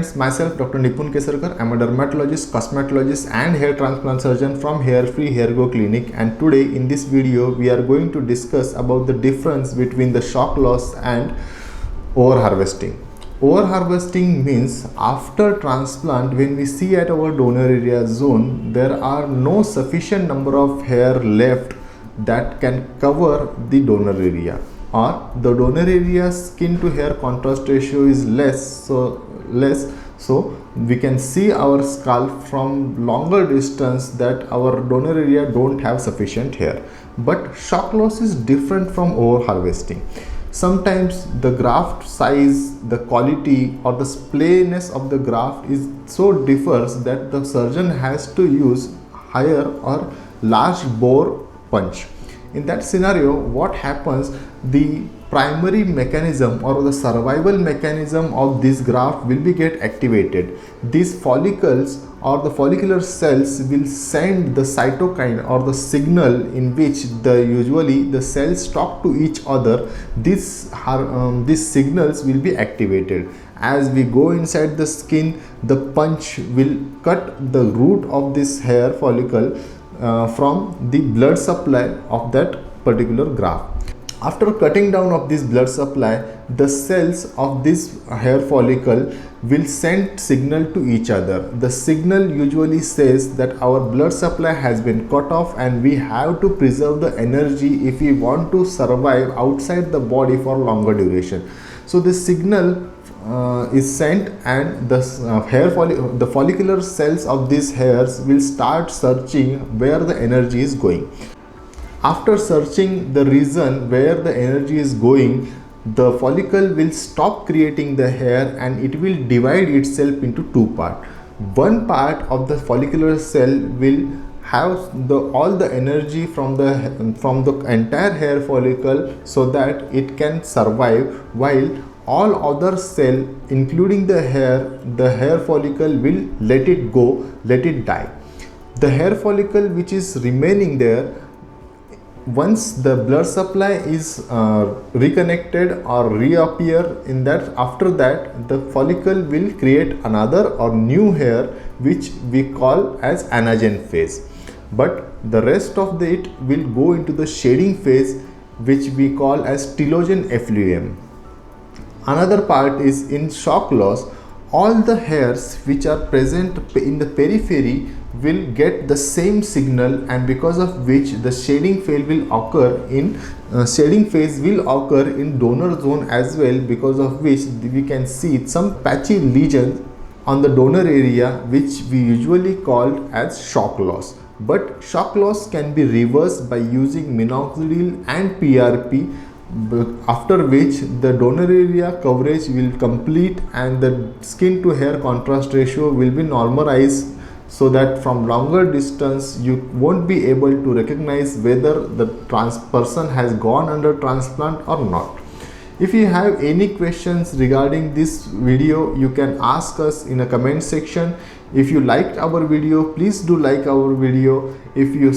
friends, myself Dr. Nipun Kesarkar. I am a dermatologist, cosmetologist and hair transplant surgeon from HairFree Hairgrow clinic, and today in this video we are going to discuss about the difference between the shock loss and over harvesting. Over harvesting means after transplant, when we see at our donor area zone, there are no sufficient number of hair left that can cover the donor area, or the donor area skin to hair contrast ratio is less, so we can see our scalp from longer distance that our donor area don't have sufficient hair. But shock loss is different from over harvesting. Sometimes the graft size, the quality or the splayness of the graft is so differs that the surgeon has to use higher or large bore punch. In that scenario, what happens, the primary mechanism or the survival mechanism of this graft will be get activated. These follicles or the follicular cells will send the cytokine or the signal in which usually the cells talk to each other. These signals will be activated. As we go inside the skin, the punch will cut the root of this hair follicle from the blood supply of that particular graft. After cutting down of this blood supply, the cells of this hair follicle will send signal to each other. The signal usually says that our blood supply has been cut off and we have to preserve the energy if we want to survive outside the body for longer duration. So this signal is sent, and the follicular cells of these hairs will start searching where the energy is going. After searching the reason where the energy is going, the follicle will stop creating the hair and it will divide itself into two parts. One part of the follicular cell will have all the energy from the entire hair follicle so that it can survive, while all other cell including the hair follicle will let it go, let it die. The hair follicle which is remaining there, once the blood supply is reconnected or reappear in that, after that the follicle will create another or new hair which we call as anagen phase, but the rest of it will go into the shading phase which we call as telogen effluvium. Another part is in shock loss, all the hairs which are present in the periphery will get the same signal, and because of which the shading phase will occur in donor zone as well, because of which we can see some patchy lesions on the donor area which we usually call as shock loss. But shock loss can be reversed by using minoxidil and PRP, after which the donor area coverage will complete and the skin to hair contrast ratio will be normalized, so that from longer distance you won't be able to recognize whether the person has gone under transplant or not. If you have any questions regarding this video, you can ask us in a comment section. If you liked our video, please do like our video. If you